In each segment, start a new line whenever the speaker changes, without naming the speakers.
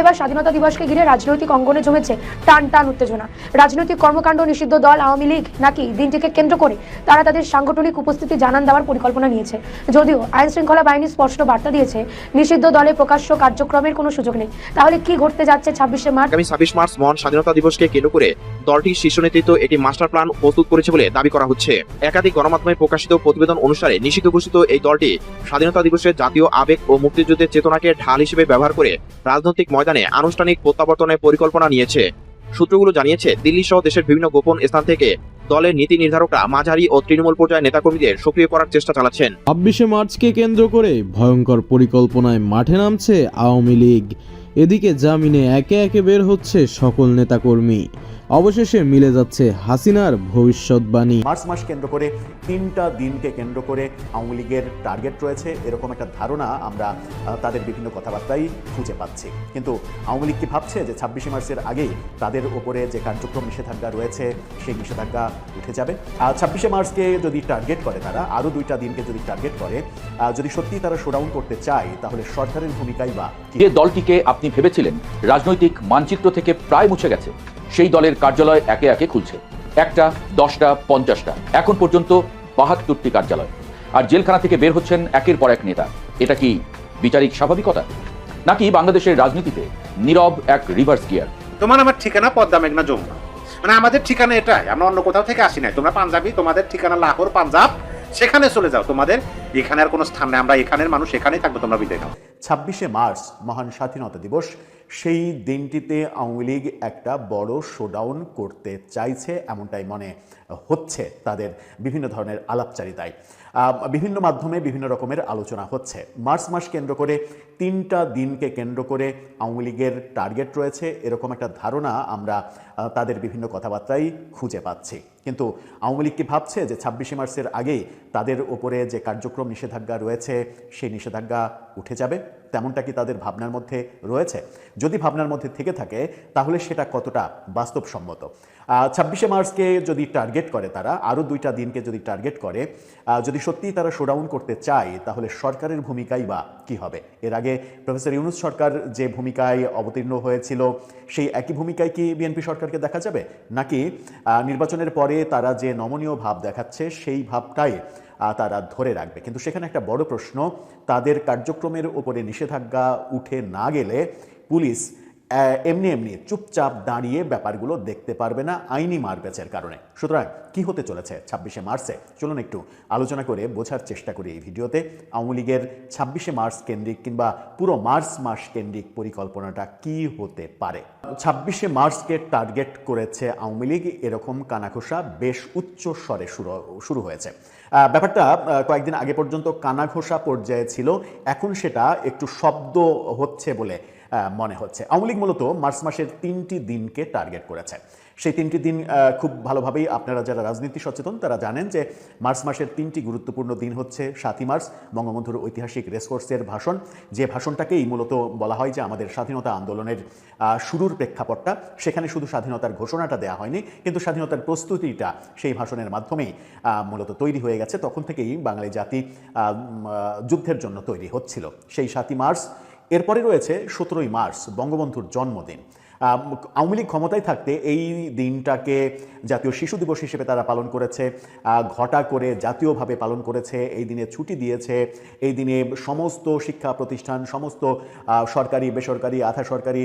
এবার স্বাধীনতা দিবসকে ঘিরে রাজনৈতিক অঙ্গনে জমেছে টান টান উত্তেজনা। রাজনৈতিক কর্মকাণ্ড নিষিদ্ধ দল আওয়ামী লীগ নাকি দিনটিকে কেন্দ্র করে তারা তাদের সাংগঠনিক উপস্থিতি জানান দেওয়ার পরিকল্পনা নিয়েছে। যদিও আইন শৃঙ্খলা বাহিনী স্পষ্ট বার্তা দিয়েছে নিষিদ্ধ দলে প্রকাশ্য কার্যক্রমের কোনো সুযোগ নেই। তাহলে কি ঘটতে যাচ্ছে 26শে মার্চ?
আগামী 26 মার্চ মহান স্বাধীনতা দিবসকে কেন্দ্র করে দলটির শীর্ষ নেতৃত্ব একটি মাস্টার প্ল্যান প্রস্তুত করেছে বলে দাবি করা হচ্ছে। একাধিক গণমাধ্যমে প্রকাশিত প্রতিবেদন অনুসারে নিষিদ্ধ ঘোষিত এই দলটি স্বাধীনতা দিবসের জাতীয় আবেগ ও মুক্তিযুদ্ধের চেতনাকে ঢাল হিসেবে ব্যবহার করে রাজনৈতিক ময়দানে আনুষ্ঠানিক প্রত্যাবর্তনের পরিকল্পনা নিয়েছে। সূত্রগুলো জানিয়েছে, দিল্লি সহ দেশের বিভিন্ন গোপন স্থান থেকে দলের নীতি নির্ধারকরা মাঝারি ও তৃণমূল পর্যায়ের নেতাকর্মীদের সক্রিয় করার চেষ্টা চালাচ্ছেন।
26শে মার্চকে কেন্দ্র করে ভয়ঙ্কর পরিকল্পনায় মাঠে নামছে আওয়ামী লীগ। এদিকে জামিনে একে একে বের হচ্ছে সকল নেতাকর্মী। অবশেষে মিলে যাচ্ছে হাসিনার ভবিষ্যৎবাণী।
মার্চ মাস কেন্দ্র করে 3টা দিনকে কেন্দ্র করে আওয়ামী লীগের টার্গেট রয়েছে, এরকম একটা ধারণা আমরা তাদের বিভিন্ন কথাবার্তাই খুঁজে পাচ্ছি। কিন্তু আওয়ামী লীগ কি ভাবছে যে 26শে মার্চের আগেই তাদের ওপরে যে কার্যক্রম নিষেধাজ্ঞা রয়েছে সেই নিষেধাজ্ঞা উঠে যাবে? 26শে মার্চকে যদি টার্গেট করে তারা, আরও 2টা দিনকে যদি টার্গেট করে, যদি সত্যি তারা শোডাউন করতে চায়, তাহলে সরকারের ভূমিকাই বা
যে দলটিকে আপনি ভেবেছিলেন রাজনৈতিক মানচিত্র থেকে প্রায় মুছে গেছে, সেই দলের কার্যালয় একে একে খুলছে। 1টা, 10টা, 50টা, এখন পর্যন্ত 72টি কার্যালয়। আর জেলখানা থেকে বের হচ্ছেন একের পর এক নেতা। এটা কি বিচারিক স্বাভাবিকতা, নাকি বাংলাদেশের রাজনীতিতে নীরব এক রিভার্স গিয়ার?
তোমার আমার ঠিকানা পদ্মা মেঘনা যমুনা, মানে আমাদের ঠিকানা এটাই, আমরা অন্য কোথাও থেকে আসি নাই। তোমরা পাঞ্জাবি, তোমাদের ঠিকানা লাহোর পাঞ্জাব, সেখানে চলে যাও, তোমাদের এখানে আর কোনো স্থান নেই। আমরা এখানের মানুষ, এখানেই থাকবো, তোমরা বিদায় নাও।
26শে মার্চ মহান স্বাধীনতা দিবস, সেই দিনটিতে আওয়ামী লীগ একটা বড় শোডাউন করতে চাইছে, এমনটাই মনে হচ্ছে তাদের বিভিন্ন ধরনের আলাপচারিতায়। বিভিন্ন মাধ্যমে বিভিন্ন রকমের আলোচনা হচ্ছে। মার্চ মাস কেন্দ্র করে 3টা দিনকে কেন্দ্র করে আওয়ামী লীগের টার্গেট রয়েছে, এরকম একটা ধারণা আমরা তাদের বিভিন্ন কথাবার্তাই খুঁজে পাচ্ছি। কিন্তু আওয়ামী লীগ কি ভাবছে যে 26শে মার্চের আগেই তাদের ওপরে যে কার্যক্রম নিষেধাজ্ঞা রয়েছে সেই নিষেধাজ্ঞা উঠে যাবে? তেমনটা কি তাদের ভাবনার মধ্যে রয়েছে? যদি ভাবনার মধ্যে থেকে থাকে, তাহলে সেটা কতটা বাস্তবসম্মত? 26শে মার্চকে যদি টার্গেট করে তারা, আরও 2টা দিনকে যদি টার্গেট করে, যদি সত্যিই তারা শোডাউন করতে চায়, তাহলে সরকারের ভূমিকাই বা কী হবে? এর আগে প্রফেসর ইউনূস সরকার যে ভূমিকায় অবতীর্ণ হয়েছিল, সেই একই ভূমিকায় কি বিএনপি সরকারকে দেখা যাবে? নাকি নির্বাচনের পরে তারা যে নমনীয় ভাব দেখাচ্ছে সেই ভাবটাই তারা ধরে রাখবে? কিন্তু সেখানে একটা বড় প্রশ্ন, তাদের কার্যক্রমের উপরে নিষেধাজ্ঞা উঠে না গেলে পুলিশ এমনি এমনি চুপচাপ দাঁড়িয়ে ব্যাপারগুলো দেখতে পারবে না আইনি মারপ্যাচের কারণে। সুতরাং কি হতে চলেছে 26শে মার্চে? চলুন একটু আলোচনা করে বোঝার চেষ্টা করি এই ভিডিওতে। আওয়ামী লীগের 26শে মার্চ কেন্দ্রিক কিংবা পুরো মার্চ মাস কেন্দ্রিক পরিকল্পনাটা কি হতে পারে। 26শে মার্চকে টার্গেট করেছে আওয়ামী লীগ, এরকম কানাঘোষা বেশ উচ্চ স্বরে শুরু হয়েছে। ব্যাপারটা কয়েকদিন আগে পর্যন্ত কানাঘোষা পর্যায়ে ছিল, এখন সেটা একটু শব্দ হচ্ছে বলে মনে হচ্ছে। আওয়ামী লীগ মূলত মার্চ মাসের 3টি দিনকে টার্গেট করেছে। সেই 3টি দিন খুব ভালোভাবেই আপনারা যারা রাজনীতি সচেতন তারা জানেন যে মার্চ মাসের 3টি গুরুত্বপূর্ণ দিন হচ্ছে 7ই মার্চ বঙ্গবন্ধুর ঐতিহাসিক রেসকোর্সের ভাষণ, যে ভাষণটাকেই মূলত বলা হয় যে আমাদের স্বাধীনতা আন্দোলনের শুরুর প্রেক্ষাপটটা। সেখানে শুধু স্বাধীনতার ঘোষণাটা দেওয়া হয়নি, কিন্তু স্বাধীনতার প্রস্তুতিটা সেই ভাষণের মাধ্যমেই মূলত তৈরি হয়ে গেছে। তখন থেকেই বাঙালি জাতি যুদ্ধের জন্য তৈরি হচ্ছিল। সেই 7ই মার্চ, এরপরে রয়েছে 17ই মার্চ বঙ্গবন্ধুর জন্মদিন। আওয়ামী লীগ ক্ষমতায় থাকতে এই দিনটাকে জাতীয় শিশু দিবস হিসেবে তারা পালন করেছে, ঘটা করে জাতীয়ভাবে পালন করেছে। এই দিনে ছুটি দিয়েছে, এই দিনে সমস্ত শিক্ষা প্রতিষ্ঠান, সমস্ত সরকারি বেসরকারি আধা সরকারি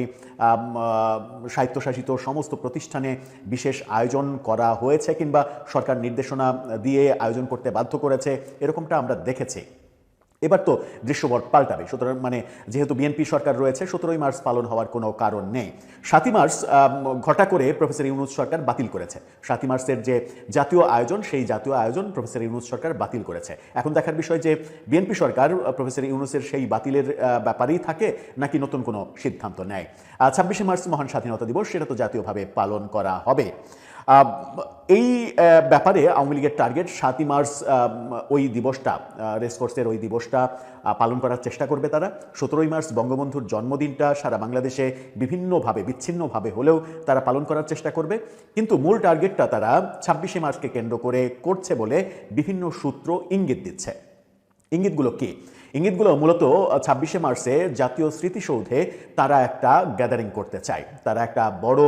স্বায়ত্তশাসিত সমস্ত প্রতিষ্ঠানে বিশেষ আয়োজন করা হয়েছে, কিংবা সরকার নির্দেশনা দিয়ে আয়োজন করতে বাধ্য করেছে, এরকমটা আমরা দেখেছি। এবার তো দৃশ্যপট পাল্টাবে। সুতরাং যেহেতু বিএনপি সরকার রয়েছে, 17ই মার্চ পালন হওয়ার কোনো কারণ নেই। 7ই মার্চ ঘটা করে প্রফেসর ইউনূস সরকার বাতিল করেছে। 7ই মার্চের যে জাতীয় আয়োজন, সেই জাতীয় আয়োজন প্রফেসর ইউনূস সরকার বাতিল করেছে। এখন দেখার বিষয় যে বিএনপি সরকার প্রফেসর ইউনূসের সেই বাতিলের ব্যাপারেই থাকে, নাকি নতুন কোনো সিদ্ধান্ত নেয়। 26শে মার্চ মহান স্বাধীনতা দিবস, সেটা তো জাতীয়ভাবে পালন করা হবে। এই ব্যাপারে আওয়ামী লীগের টার্গেট 7ই মার্চ ওই দিবসটা, রেসকোর্সের ওই দিবসটা পালন করার চেষ্টা করবে তারা। 17ই মার্চ বঙ্গবন্ধুর জন্মদিনটা সারা বাংলাদেশে বিভিন্নভাবে বিচ্ছিন্নভাবে হলেও তারা পালন করার চেষ্টা করবে। কিন্তু মূল টার্গেটটা তারা 26শে মার্চকে কেন্দ্র করে করছে বলে বিভিন্ন সূত্র ইঙ্গিত দিচ্ছে। ইঙ্গিতগুলো কি? ইঙ্গিতগুলো মূলত 26শে মার্চে জাতীয় স্মৃতিসৌধে তারা একটা গ্যাদারিং করতে চায়, তারা একটা বড়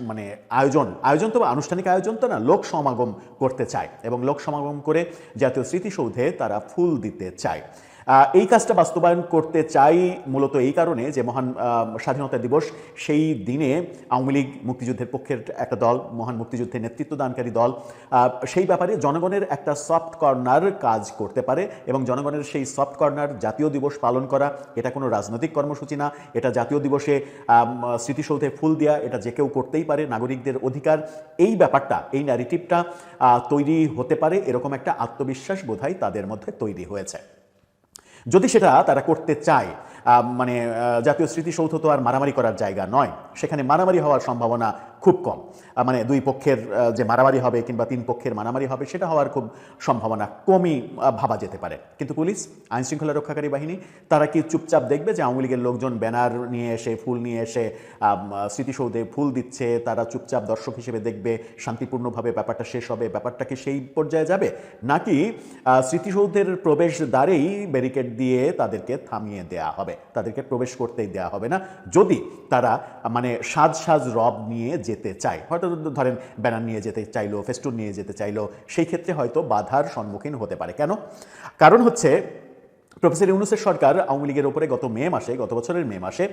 মানে আয়োজন তো আনুষ্ঠানিক আয়োজন তো না, লোক সমাগম করতে চায় এবং লোক সমাগম করে জাতীয় স্মৃতিসৌধে তারা ফুল দিতে চায়। এই কাজটা বাস্তবায়ন করতে চাই মূলত এই কারণে যে মহান স্বাধীনতা দিবস সেই দিনে আওয়ামী লীগ মুক্তিযুদ্ধের পক্ষের একটা দল, মহান মুক্তিযুদ্ধের নেতৃত্ব দানকারী দল, সেই ব্যাপারে জনগণের একটা সফট কর্নার কাজ করতে পারে এবং জনগণের সেই সফট কর্নার জাতীয় দিবস পালন করা, এটা কোনো রাজনৈতিক কর্মসূচি না, এটা জাতীয় দিবসে স্মৃতিসৌধে ফুল দেওয়া, এটা যে কেউ করতেই পারে, নাগরিকদের অধিকার। এই ব্যাপারটা, এই ন্যারেটিভটা তৈরি হতে পারে, এরকম একটা আত্মবিশ্বাস বোধহয় তাদের মধ্যে তৈরি হয়েছে। যদি সেটা তারা করতে চায়, জাতীয় স্মৃতিসৌধ তো আর মারামারি করার জায়গা নয়, সেখানে মারামারি হওয়ার সম্ভাবনা খুব কম। দুই পক্ষের যে মারামারি হবে কিংবা তিন পক্ষের মারামারি হবে সেটা হওয়ার খুব সম্ভাবনা কমই ভাবা যেতে পারে। কিন্তু পুলিশ, আইন শৃঙ্খলা রক্ষাকারী বাহিনী, তারা কি চুপচাপ দেখবে যে আওয়ামী লীগের লোকজন ব্যানার নিয়ে এসে, ফুল নিয়ে এসে স্মৃতিসৌধে ফুল দিচ্ছে, তারা চুপচাপ দর্শক হিসেবে দেখবে, শান্তিপূর্ণভাবে ব্যাপারটা শেষ হবে? ব্যাপারটা কি সেই পর্যায়ে যাবে, নাকি স্মৃতিসৌধের প্রবেশ দ্বারেই ব্যারিকেড দিয়ে তাদেরকে থামিয়ে দেয়া হবে, তাদেরকে প্রবেশ করতেই দেয়া হবে না যদি তারা সাজ রব নিয়ে যেতে চায়? হয়তো ধরেন ব্যানার নিয়ে যেতে চাইলো, ফেস্টুন নিয়ে যেতে চাইলো, সেই ক্ষেত্রে হয়তো বাধার সম্মুখীন হতে পারে। কেন? কারণ হচ্ছে প্রফেসর ইউনূসের সরকার আওয়ামী লীগের উপরে গত বছরের মে মাসে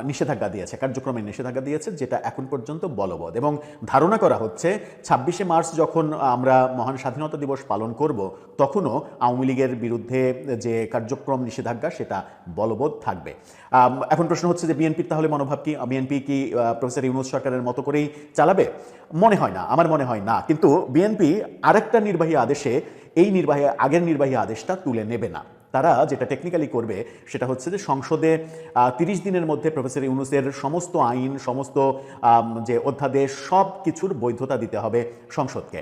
নিষেধাজ্ঞা দিয়েছে, কার্যক্রমের নিষেধাজ্ঞা দিয়েছে, যেটা এখন পর্যন্ত বলবৎ। এবং ধারণা করা হচ্ছে 26শে মার্চ যখন আমরা মহান স্বাধীনতা দিবস পালন করব, তখনও আওয়ামী লীগের বিরুদ্ধে যে কার্যক্রম নিষেধাজ্ঞা সেটা বলবৎ থাকবে। এখন প্রশ্ন হচ্ছে যে বিএনপির তাহলে মনোভাব কি? বিএনপি কি প্রফেসর ইউনূস সরকারের মতো করেই চালাবে? মনে হয় না, আমার মনে হয় না। কিন্তু বিএনপি আরেকটা আগের নির্বাহী আদেশটা তুলে নেবে না। তারা যেটা টেকনিক্যালি করবে সেটা হচ্ছে যে সংসদে 30 দিনের মধ্যে প্রফেসর ইউনূসের সমস্ত আইন, সমস্ত যে অধ্যাদেশ, সব কিছুর বৈধতা দিতে হবে সংসদকে।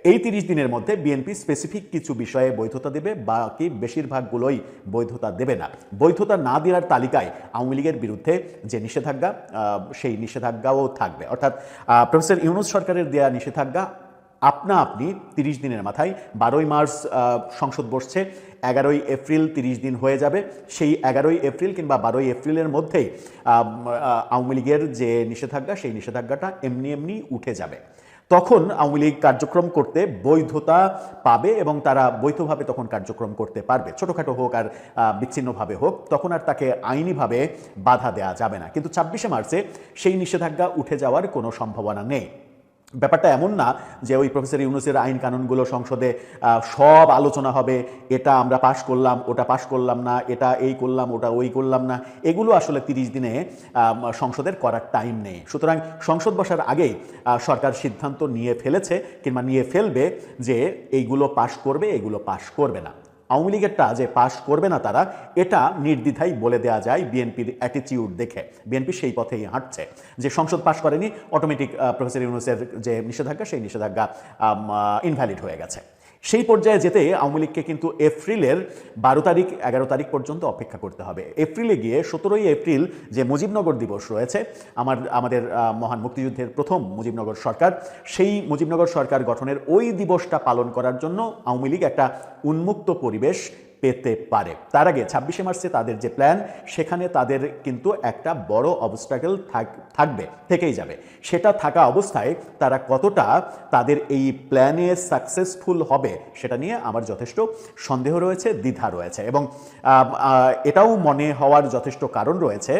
এই 30 দিনের মধ্যে বিএনপি স্পেসিফিক কিছু বিষয়ে বৈধতা দেবে, বাকি বেশিরভাগগুলোই বৈধতা দেবে না। বৈধতা না দেওয়ার তালিকায় আওয়ামী লীগের বিরুদ্ধে যে নিষেধাজ্ঞা, সেই নিষেধাজ্ঞাও থাকবে। অর্থাৎ প্রফেসর ইউনূস সরকারের দেয়া নিষেধাজ্ঞা আপনি 30 দিনের মাথায় 12ই মার্চ সংসদ বসছে, 11ই এপ্রিল 30 দিন হয়ে যাবে। সেই 11ই এপ্রিল কিংবা 12ই এপ্রিলের মধ্যেই আওয়ামী লীগের যে নিষেধাজ্ঞা, সেই নিষেধাজ্ঞাটা এমনি উঠে যাবে। তখন আওয়ামী লীগ কার্যক্রম করতে বৈধতা পাবে এবং তারা বৈধভাবে তখন কার্যক্রম করতে পারবে, ছোটোখাটো হোক আর বিচ্ছিন্নভাবে হোক, তখন আর তাকে আইনিভাবে বাধা দেওয়া যাবে না। কিন্তু 26শে মার্চে সেই নিষেধাজ্ঞা উঠে যাওয়ার কোনো সম্ভাবনা নেই। ব্যাপারটা এমন না যে ওই প্রফেসর ইউনূসের আইন কানুনগুলো সংসদে সব আলোচনা হবে, এটা আমরা পাশ করলাম, ওটা পাশ করলাম না, এটা এই করলাম, ওটা ওই করলাম না, এগুলো আসলে 30 দিনে সংসদের করার টাইম নেই। সুতরাং সংসদ বসার আগেই সরকার সিদ্ধান্ত নিয়ে ফেলেছে কিংবা নিয়ে ফেলবে যে এইগুলো পাশ করবে, এগুলো পাশ করবে না। আওয়ামী লীগেরটা যে পাশ করবে না তারা, এটা নির্দ্বিধায় বলে দেওয়া যায় বিএনপির অ্যাটিটিউড দেখে। বিএনপি সেই পথেই হাঁটছে যে সংসদ পাশ করেনি, অটোমেটিক প্রফেসর ইউনূসের যে নিষেধাজ্ঞা, সেই নিষেধাজ্ঞা ইনভ্যালিড হয়ে গেছে। সেই পর্যায়ে যেতে আওয়ামী লীগকে কিন্তু এপ্রিলের 12 তারিখ 11 তারিখ পর্যন্ত অপেক্ষা করতে হবে। এপ্রিলে গিয়ে 17ই এপ্রিল যে মুজিবনগর দিবস রয়েছে, আমাদের মহান মুক্তিযুদ্ধের প্রথম মুজিবনগর সরকার, সেই মুজিবনগর সরকার গঠনের ওই দিবসটা পালন করার জন্য আওয়ামী লীগ একটা উন্মুক্ত পরিবেশ পেতে পারে। তার আগে 26শে মার্চে তাদের যে প্ল্যান, সেখানে তাদের কিন্তু একটা বড় অবস্ট্রাগল থেকেই যাবে। সেটা থাকা অবস্থায় তারা কতটা তাদের এই প্ল্যানে সাকসেসফুল হবে সেটা নিয়ে আমার যথেষ্ট সন্দেহ রয়েছে, দ্বিধা রয়েছে। এবং এটাও মনে হওয়ার যথেষ্ট কারণ রয়েছে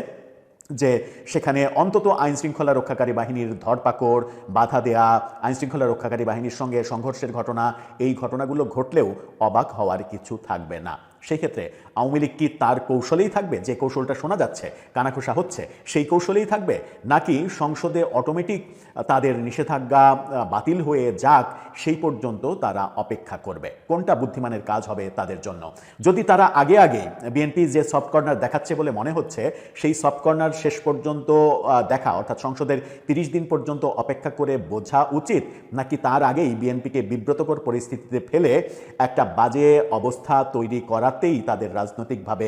যে সেখানে অন্তত আইন শৃঙ্খলা রক্ষাকারী বাহিনীর ধরপাকড়, বাধা দেয়া, আইন শৃঙ্খলা রক্ষাকারী বাহিনীর সঙ্গে সংঘর্ষের ঘটনা, এই ঘটনাগুলো ঘটলেও অবাক হওয়ার কিছু থাকবে না। সেই ক্ষেত্রে আওয়ামী লীগ কি তার কৌশলেই থাকবে, যে কৌশলটা শোনা যাচ্ছে, কানাঘুষা হচ্ছে, সেই কৌশলেই থাকবে, নাকি সংসদে অটোমেটিক তাদের নিষেধাজ্ঞা বাতিল হয়ে যাক সেই পর্যন্ত তারা অপেক্ষা করবে? কোনটা বুদ্ধিমানের কাজ হবে তাদের জন্য? যদি তারা আগে বিএনপি যে সফট কর্নার দেখাচ্ছে বলে মনে হচ্ছে, সেই সফট কর্নার শেষ পর্যন্ত দেখা, অর্থাৎ সংসদের 30 দিন পর্যন্ত অপেক্ষা করে বোঝা উচিত, নাকি তার আগেই বিএনপিকে বিব্রতকর পরিস্থিতিতে ফেলে একটা বাজে অবস্থা তৈরি করা করাতেই তাদের রাজনৈতিকভাবে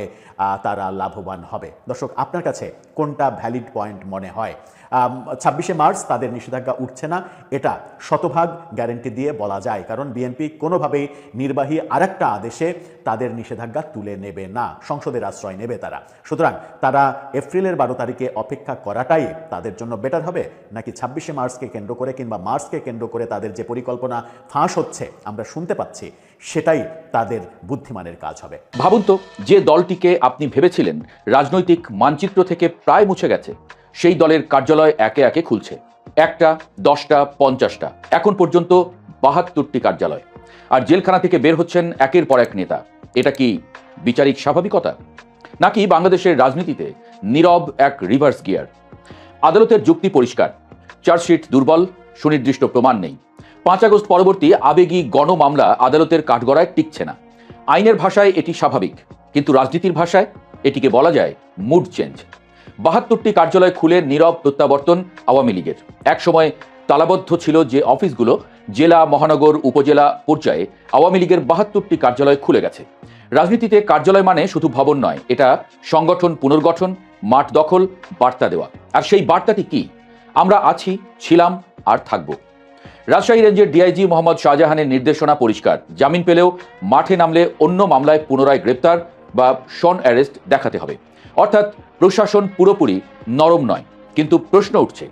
তারা লাভবান হবে। দর্শক, আপনার কাছে কোনটা ভ্যালিড পয়েন্ট মনে হয়? 26শে মার্চ তাদের নিষেধাজ্ঞা উঠছে না, এটা শতভাগ গ্যারেন্টি দিয়ে বলা যায়, কারণ বিএনপি কোনোভাবেই নির্বাহী আরেকটা আদেশে তাদের নিষেধাজ্ঞা তুলে নেবে না, সংসদের আশ্রয় নেবে তারা। সুতরাং তারা এপ্রিলের 12 তারিখে অপেক্ষা করাটাই তাদের জন্য বেটার হবে, নাকি 26শে মার্চকে কেন্দ্র করে কিংবা মার্চকে কেন্দ্র করে তাদের যে পরিকল্পনা ফাঁস হচ্ছে আমরা শুনতে পাচ্ছি, সেটাই তাদের বুদ্ধিমানের কাজ হবে?
ভাবুন তো, যে দলটিকে আপনি ভেবেছিলেন রাজনৈতিক মানচিত্র থেকে প্রায় মুছে গেছে, সেই দলের কার্যালয় একে একে খুলছে। 1টা, 10টা, 50টা, এখন পর্যন্ত 72টি কার্যালয়। আর জেলখানা থেকে বের হচ্ছেন একের পর এক নেতা। এটা কি বিচারিক স্বাভাবিকতা, নাকি বাংলাদেশের রাজনীতিতে নীরব এক রিভার্স গিয়ার? আদালতের যুক্তি পরিষ্কার, চার্জশিট দুর্বল, সুনির্দিষ্ট প্রমাণ নেই। 5 আগস্ট পরবর্তী আবেগী গণমামলা আদালতের কাঠগড়ায় টিকছে না। আইনের ভাষায় এটি স্বাভাবিক, কিন্তু রাজনীতির ভাষায় এটিকে বলা যায় মুড চেঞ্জ। 72টি কার্যালয় খুলে নীরব প্রত্যাবর্তন আওয়ামী লীগের। একসময় তালাবদ্ধ ছিল যে অফিসগুলো, জেলা, মহানগর, উপজেলা পর্যায়ে আওয়ামী লীগের 72টি কার্যালয় খুলে গেছে। রাজনীতিতে কার্যালয় মানে শুধু ভবন নয়, এটা সংগঠন পুনর্গঠন, মাঠ দখল, বার্তা দেওয়া। আর সেই বার্তাটি কি? আমরা আছি, ছিলাম আর থাকব। রাজশাহী রেঞ্জের ডিআইজি মোহাম্মদ শাহজাহানের নির্দেশনা পরিষ্কার, জামিন পেলেও মাঠে নামলে অন্য মামলায় পুনরায় গ্রেপ্তার বা শন অ্যারেস্ট দেখাতে হবে। অর্থাৎ প্রশাসন পুরোপুরি নরম নয়। কিন্তু প্রশ্ন উঠছে,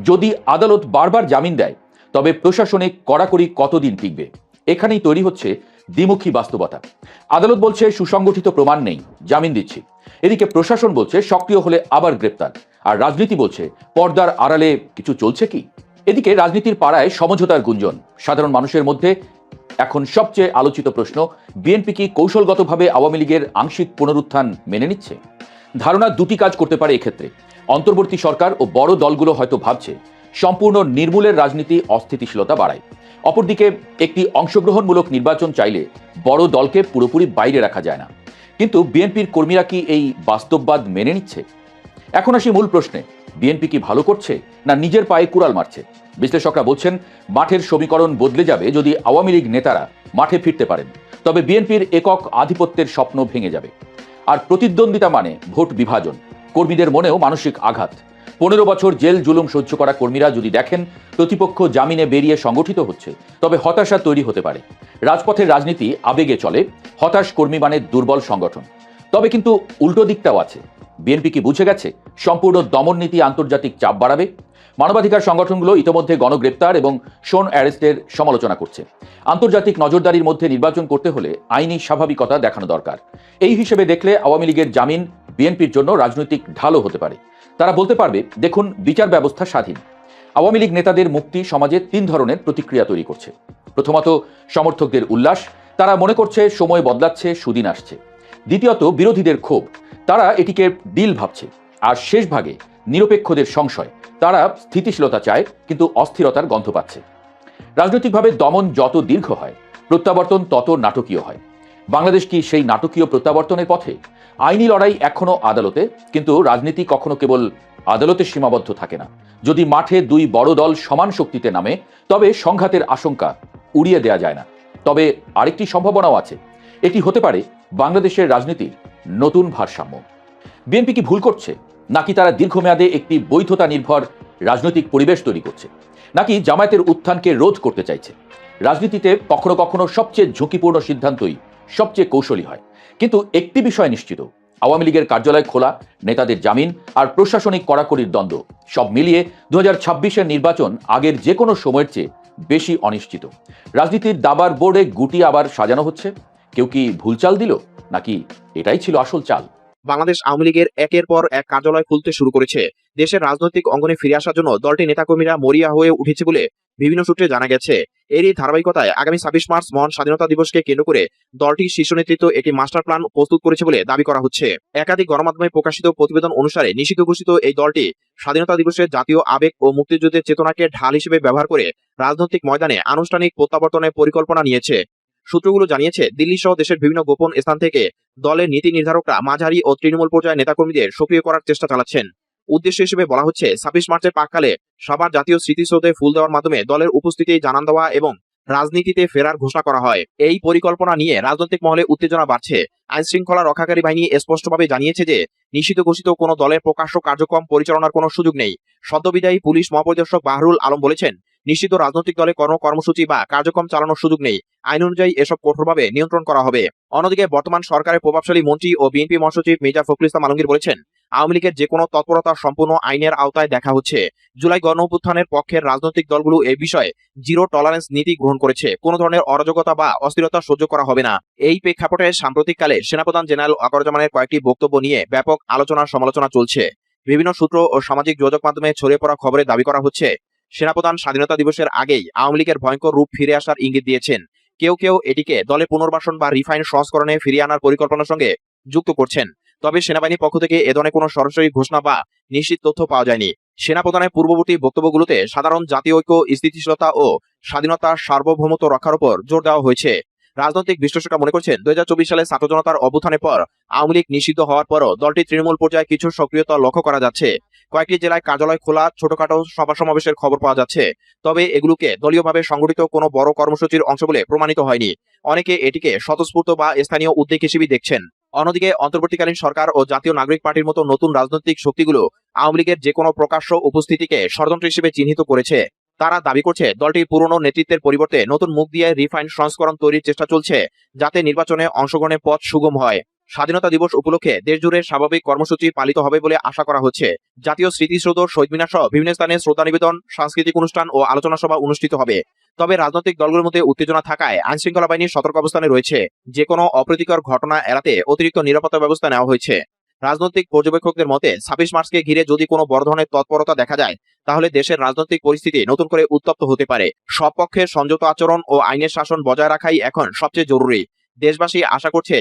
যদি আদালত বারবার জামিন দেয়, তবে প্রশাসনিক কড়াকড়ি কতদিন টিকবে? এখানেই তৈরি হচ্ছে দ্বিমুখী বাস্তবতা। আদালত বলছে সুসংগঠিত প্রমাণ নেই, জামিন দিচ্ছি। এদিকে প্রশাসন বলছে সক্রিয় হলে আবার গ্রেপ্তার। আর রাজনীতি বলছে পর্দার আড়ালে কিছু চলছে কি? এদিকে রাজনীতির পাড়ায় সমঝোতার গুঞ্জন। সাধারণ মানুষের মধ্যে এখন সবচেয়ে আলোচিত প্রশ্ন, বিএনপি কি কৌশলগতভাবে আওয়ামী লীগের আংশিক পুনরুত্থান মেনে নিচ্ছে? ধারণা দুটি কাজ করতে পারে এক্ষেত্রে। অন্তর্বর্তী সরকার ও বড় দলগুলো হয়তো ভাবছে সম্পূর্ণ নির্মূলের রাজনীতি অস্থিতিশীলতা বাড়ায়। অপরদিকে একটি অংশগ্রহণমূলক নির্বাচন চাইলে বড় দলকে পুরোপুরি বাইরে রাখা যায় না। কিন্তু বিএনপির কর্মীরা কি এই বাস্তববাদ মেনে নিচ্ছে? এখন আসি মূল প্রশ্নে, বিএনপি কি ভালো করছে না নিজের পায়ে কুড়াল মারছে? বিশ্লেষকরা বলছেন মাঠের সমীকরণ বদলে যাবে যদি আওয়ামী লীগ নেতারা মাঠে ফিরতে পারেন, তবে বিএনপির একক আধিপত্যের স্বপ্ন ভেঙে যাবে। আর প্রতিদ্বন্দ্বিতা মানে ভোট বিভাজন, কর্মীদের মনেও মানসিক আঘাত। 15 বছর জেল জুলুম সহ্য করা কর্মীরা যদি দেখেন প্রতিপক্ষ জামিনে বেরিয়ে সংগঠিত হচ্ছে, তবে হতাশা তৈরি হতে পারে। রাজপথের রাজনীতি আবেগে চলে, হতাশ কর্মী মানে দুর্বল সংগঠন। তবে কিন্তু উল্টো দিকটাও আছে। বিএনপি কি বুঝে গেছে সম্পূর্ণ দমন নীতি আন্তর্জাতিক চাপ বাড়াবে? মানবাধিকার সংগঠনগুলো ইতোমধ্যে গণগ্রেপ্তার এবং শোন অ্যারেস্টের সমালোচনা করছে। আন্তর্জাতিক নজরদারির মধ্যে নির্বাচন করতে হলে আইনি স্বাভাবিকতা দেখানো দরকার। এই হিসেবে দেখলে আওয়ামী লীগের জামিন বিএনপির জন্য রাজনৈতিক ঢালও হতে পারে। তারা বলতে পারবে, দেখুন বিচার ব্যবস্থা স্বাধীন। আওয়ামী লীগ নেতাদের মুক্তি সমাজে 3 ধরনের প্রতিক্রিয়া তৈরি করছে। প্রথমত, সমর্থকদের উল্লাস, তারা মনে করছে সময় বদলাচ্ছে, সুদিন আসছে। দ্বিতীয়ত, বিরোধীদের ক্ষোভ, তারা এটিকে ডিল ভাবছে। আর শেষ ভাগে নিরপেক্ষদের সংশয়, তারা স্থিতিশীলতা চায় কিন্তু অস্থিরতার গন্ধ পাচ্ছে। রাজনৈতিকভাবে দমন যত দীর্ঘ হয়, প্রত্যাবর্তন তত নাটকীয় হয়। বাংলাদেশ কি সেই নাটকীয় প্রত্যাবর্তনের পথে? আইনি লড়াই এখনো আদালতে, কিন্তু রাজনীতি কখনো কেবল আদালতে সীমাবদ্ধ থাকে না। যদি মাঠে 2 বড় দল সমান শক্তিতে নামে, তবে সংঘাতের আশঙ্কা উড়িয়ে দেয়া যায় না। তবে আরেকটি সম্ভাবনাও আছে, এটি হতে পারে বাংলাদেশের রাজনীতির নতুন ভারসাম্য। বিএনপি কি ভুল করছে, নাকি তারা দীর্ঘমেয়াদে একটি বৈধতা নির্ভর রাজনৈতিক পরিবেশ তৈরি করছে, নাকি জামায়াতের উত্থানকে রোধ করতে চাইছে? রাজনীতিতে কখনো কখনো সবচেয়ে ঝুঁকিপূর্ণ সিদ্ধান্তই সবচেয়ে কৌশলী হয়। কিন্তু একটি বিষয় নিশ্চিত, আওয়ামী লীগের কার্যালয় খোলা, নেতাদের জামিন আর প্রশাসনিক কড়াকড়ির দ্বন্দ্ব, সব মিলিয়ে 2026-এর নির্বাচন আগের যে কোনো সময়ের চেয়ে বেশি অনিশ্চিত। রাজনীতির দাবার বোর্ডে গুটি আবার সাজানো হচ্ছে। কেউ কি ভুল চাল দিল, নাকি এটাই ছিল আসল চাল?
বাংলাদেশ আওয়ামী লীগের একের পর এক কার্যালয় খুলতে শুরু করেছে। দেশের রাজনৈতিক অঙ্গনে ফিরে আসার জন্য দলটির নেতাকর্মীরা মরিয়া হয়ে উঠেছে বলে বিভিন্ন সূত্রে জানা গেছে। এরই ধারাবাহিকতায় আগামী 26 মার্চ মহান স্বাধীনতা দিবসকে কেন্দ্র করে দলটির শীর্ষ নেতৃত্ব একটি মাস্টার প্ল্যান প্রস্তুত করেছে বলে দাবি করা হচ্ছে। একাধিক গণমাধ্যমে প্রকাশিত প্রতিবেদন অনুসারে নিষিদ্ধ ঘোষিত এই দলটি স্বাধীনতা দিবসের জাতীয় আবেগ ও মুক্তিযুদ্ধের চেতনাকে ঢাল হিসেবে ব্যবহার করে রাজনৈতিক ময়দানে আনুষ্ঠানিক প্রত্যাবর্তনের পরিকল্পনা নিয়েছে। সূত্রগুলো জানিয়েছে, দিল্লি সহ দেশের বিভিন্ন গোপন স্থান থেকে দলের নীতি নির্ধারকরা মাঝারি ও তৃণমূল পর্যায়ে নেতাকর্মীদের সক্রিয় করার চেষ্টা চালাচ্ছেন। উদ্দেশ্য হিসেবে বলা হচ্ছে 26 মার্চের প্রাক্কালে সবার জাতীয় স্মৃতিসৌধে ফুল দেওয়ার মাধ্যমে দলের উপস্থিতি জানান দেওয়া এবং রাজনীতিতে ফেরার ঘোষণা করা হয়। এই পরিকল্পনা নিয়ে রাজনৈতিক মহলে উত্তেজনা বাড়ছে। আইন শৃঙ্খলা রক্ষাকারী বাহিনী স্পষ্টভাবে জানিয়েছে যে নিষিদ্ধ ঘোষিত কোনো দলের প্রকাশ্য কার্যক্রম পরিচালনার কোনো সুযোগ নেই। সদ্যবিদায়ী পুলিশ মহাপরিদর্শক বাহরুল আলম বলেছেন, নিষিদ্ধ রাজনৈতিক দলে কর্মসূচি বা কার্যক্রম চালানোর সুযোগ নেই। আইন অনুযায়ী এসব কঠোরভাবে নিয়ন্ত্রণ করা হবে। অন্যদিকে বর্তমান সরকারের প্রভাবশালী মন্ত্রী ও বিএনপি মহাসচিব মির্জা ফখরুল ইসলাম আলমগীর বলেছেন, আওয়ামী লীগের যে কোনো তৎপরতা সম্পূর্ণ আইনের আওতায় দেখা হচ্ছে। জুলাই গণঅভ্যুত্থানের পক্ষের রাজনৈতিক দলগুলো এ বিষয়ে জিরো টলারেন্স নীতি গ্রহণ করেছে। কোনো ধরনের অরাজকতা বা অস্থিরতা সহ্য করা হবে না। এই প্রেক্ষাপটে সাম্প্রতিককালে সেনাপ্রধান জেনারেল ওয়াকারুজ্জামানের কয়েকটি বক্তব্য নিয়ে ব্যাপক আলোচনা সমালোচনা চলছে। বিভিন্ন সূত্র ও সামাজিক যোগাযোগ মাধ্যমে ছড়িয়ে পড়া খবরে দাবি করা হচ্ছে, সেনাপ্রধান স্বাধীনতা দিবসের আগেই আওয়ামী লীগের ভয়ঙ্কর রূপ ফিরে আসার ইঙ্গিত দিয়েছেন। কেউ কেউ এটিকে দলের পুনর্বাসন বা রিফাইন সংস্করণে ফিরিয়ে আনার পরিকল্পনার সঙ্গে যুক্ত করছেন। তবে সেনাবাহিনীর পক্ষ থেকে এ ধরনের কোনো সরাসরি ঘোষণা বা নিশ্চিত তথ্য পাওয়া যায়নি। সেনাপ্রধানের পূর্ববর্তী বক্তব্যগুলোতে সাধারণ জাতীয় ঐক্য, স্থিতিশীলতা ও স্বাধীনতার সার্বভৌমত্ব রক্ষার উপর জোর দেওয়া হয়েছে। রাজনৈতিক বিশ্লেষকরা মনে করছেন, 2024 সালে ছাত্র জনতার অভ্যুত্থানের পর আওয়ামী লীগ নিষিদ্ধ হওয়ার পরও দলটি তৃণমূল পর্যায়ে কিছু সক্রিয়তা লক্ষ্য করা যাচ্ছে। কয়েকটি জেলায় কার্যালয় খোলা, ছোটখাটো সভা সমাবেশের খবর পাওয়া যাচ্ছে। তবে এগুলোকে দলীয়ভাবে সংগঠিত কোনো বড় কর্মসূচির অংশ বলে প্রমাণিত হয়নি। অনেকে এটিকে স্বতঃস্ফূর্ত বা স্থানীয় উদ্যোগ হিসেবে দেখছেন। অন্যদিকে অন্তর্বর্তীকালীন সরকার ও জাতীয় নাগরিক পার্টির মতো নতুন রাজনৈতিক শক্তিগুলো আওয়ামী লীগের যে কোনো প্রকাশ্য উপস্থিতিকে ষড়যন্ত্র হিসেবে চিহ্নিত করেছে। তারা দাবি করছে, দলটির পুরনো নেতৃত্বের পরিবর্তে নতুন মুখ দিয়ে রিফাইন সংস্করণ তৈরির চেষ্টা চলছে, যাতে নির্বাচনে অংশগ্রহণের পথ সুগম হয়। স্বাধীনতা দিবস উপলক্ষে দেশজুড়ে স্বাভাবিক কর্মসূচি পালিত হবে বলে আশা করা হচ্ছে। জাতীয় স্মৃতিসৌধ, শহীদ মিনার সহ বিভিন্ন স্থানে শ্রদ্ধা নিবেদন, সাংস্কৃতিক অনুষ্ঠান ও আলোচনা সভা অনুষ্ঠিত হবে। তবে রাজনৈতিক দলগুলোর মধ্যে উত্তেজনা থাকায় আইন শৃঙ্খলা বাহিনীর সতর্ক অবস্থানে রয়েছে। যে কোনো অপ্রীতিকর ঘটনা এড়াতে অতিরিক্ত নিরাপত্তা ব্যবস্থা নেওয়া হয়েছে। রাজনৈতিক পর্যবেক্ষকদের মতে, 26 মার্চকে ঘিরে যদি কোনো বড় ধরনের তৎপরতা দেখা যায়, তাহলে দেশের রাজনৈতিক পরিস্থিতি নতুন করে উত্তপ্ত হতে পারে। সব পক্ষের সংযত আচরণ ও আইনের শাসন বজায় রাখাই এখন সবচেয়ে জরুরি। দেশবাসী আশা করছে